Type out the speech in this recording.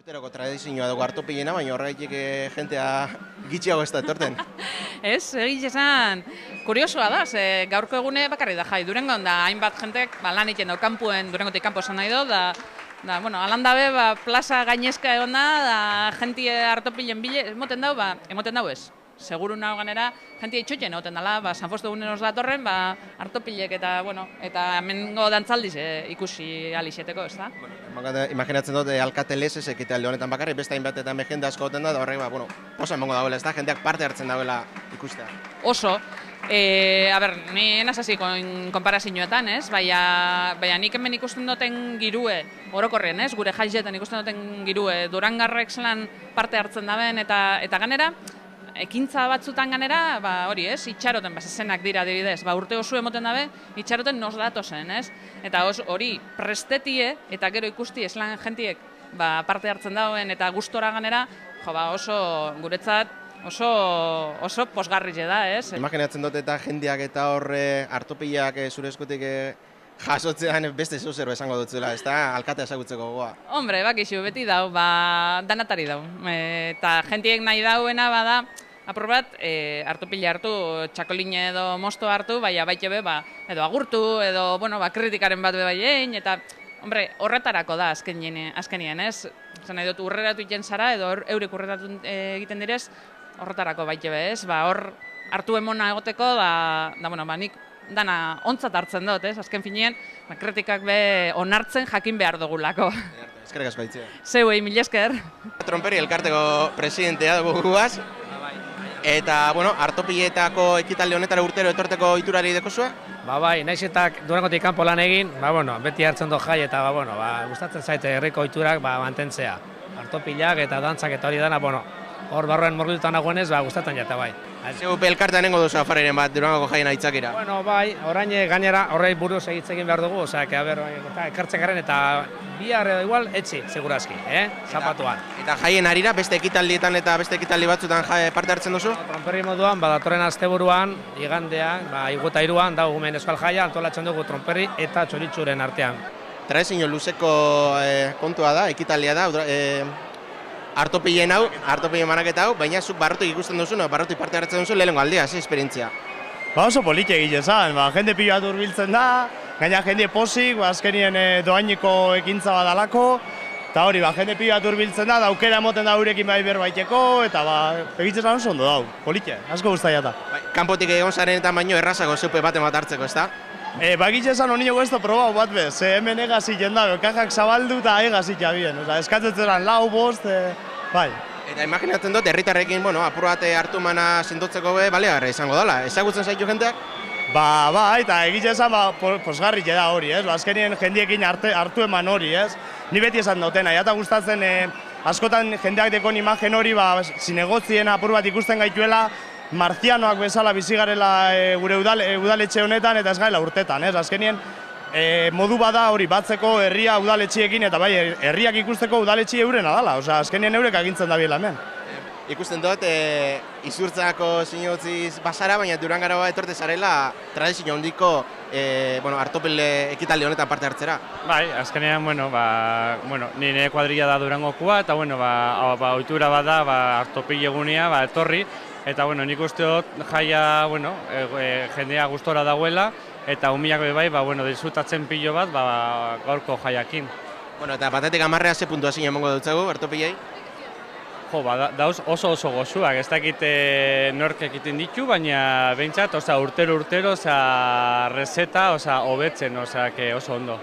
Urteroko tradizioa dugu hartopilena, baina horregatik jentea gitxiago ez da etorten. Ez, egiz esan, kuriosoa da, ze gaurko egune bakarri da jai Durangon, da hainbat jentek lan egiten dau kanpuen, Durangotik kanpo esan nahi do, da, bueno, alandabe, plaza gainezka egon da jentie hartopilen bile, emoten dau ez. Seguru nago ganera, jentia itxoiten egoten dela, San Fosto egunen os datorren, hartopilek eta, bueno, eta hemengo dantzaldiz ikusi alixeteko, ez da? Imaginatzen dut, alkatelez ez ekitaldi honetan bakarrik, beste hainbat eta jende asko goten da, horrek, oso emongo dagoela, ez da, jendeak parte hartzen dagoela ikustea. Oso. Ni nazasi konparazioetan, ez? Baina nik hemen ikusten duten girue, orokorren, ez? Gure jaizetan ikusten duten girue, Durangarrek zelan parte hartzen daben, eta ganera, ekintza batzutan ganera, hori ez, itxaroten, zenak dira adibidez, urte oso emoten dabe, itxaroten nos datozen, ez? Eta hori prestetie, eta gero ikusti eslan jentiek parte hartzen dauen, eta gustora ganera, oso guretzat, oso posgarri da, ez? Imaginatzen dut eta jendeak eta horre hartopilak zure eskutik jasotzean beste zuzero esango dutzuela, ez da, alkatea ezagutzeko gogoa. Hombre, bakixu, beti dau, danatari dau. Eta jentiek nahi dauena bada, apur bat, hartopila hartu, txakoline edo mosto hartu, baite be, edo agurtu, edo, kritikaren bat bebaien, eta, hombre, horretarako da azkenien, ez? Zan nahi dut, urreratu iten zara, edo eurek urreratu egiten direz, horretarako baite be, ez? Hor, hartu emona egoteko, nik dana ontzat hartzen dut, ez? Azken finean, kritikak be onartzen jakin behar dugulako. Eskerrik asko aitzea. Zeuei, mil esker. Tromperi elkarteko presidentea dugu guaz. Eta, hartopiletako ekitaldi honetara urtero etorteko iturari dekozua? Bai, naiz eta Durangotik kanpo lan egin, beti hartzen do jai eta, gustatzen zaite herriko ohiturak mantentzea. Hartopilak eta dantzak eta hori dana, hor barroen morbiltuta nagoenez, gustatzen jata bai. Zeu elkartean nengo duzu afariren bat Durangoko jaien aitzakira? Bai, orain gainera horrei buruz egin behar dugu, ekartzen garen eta bihar edo igual etxi, segurazki, zapatuan. Eta jaien harira, beste ekitaldietan eta beste ekitaldi batzutan parte hartzen duzu? Tromperri moduan, datorren asteburuan, igandean, iguta iruan, da gumen euskal jaia, antolatzen dugu tromperri eta txoritxuren artean. Tradizio luzeko kontua da, ekitaldia da, hartopilen manaketa hau, baina zuk barrotik ikusten duzu, barrotik parte hartzen duzu, lehenengo aldea, esperientzia. Oso poliki egile zan, jende pilo bat hurbiltzen da, gaina jende posik, azkenien doainiko ekintza badalako, eta hori, jende pilo bat hurbiltzen da, aukera emoten da eurekin bai berbaiteko, eta egitze zan oso ondo dau, poliki, asko guztaiata. Kanpotik egon zarenetan baino errazago zeupe baten bat hartzeko, ez da? Egitze zan honi nago ez da probau bat bez, hemen egazit jendabio, kajak zabaldu eta egazit jabien, eskatzen lau, bost, bai. Eta imaginatzen dut, herritarrekin, apur bat hartumana sendotzeko baleagarria izango dela. Ezagutzen zaitu jendeak? Bai, eta egitze esan posgarri da hori, ez? Azkenien jendiekin hartu eman hori, ez? Ni beti esan dutena, eta gustatzen askotan jendeak dekon imagen hori, zinegotzien apur bat ikusten gaituela, marzianoak bezala bizigarela gure udaletxe honetan eta ez gaela urtetan, ez? Azkenien modu bada hori batzeko herria udaletxiekin eta bai herriak ikusteko udaletxi eurena dala, azkenien eurek agintzen dabiela hemen. Ikusten dut, izurtzako sinotziz basara, baina Durangara etorte zarela tradizio handiko hartopile ekitaldi honetan parte hartzera. Bai, azkenean, nire kuadrilla da Durangokua, eta ohitura bada hartopile egunea etorri, eta nik uste dut jaia jendea gustora dagoela, eta umiak bai, disfrutatzen pilo bat gaurko jaiakin. Eta batetik amarrea ze puntuazio emango dutzagu hartopilei? Dauz oso gozuak, ez dakit nork egiten ditu, baina behintzat urtero, reseta, hobetzen, oso ondo.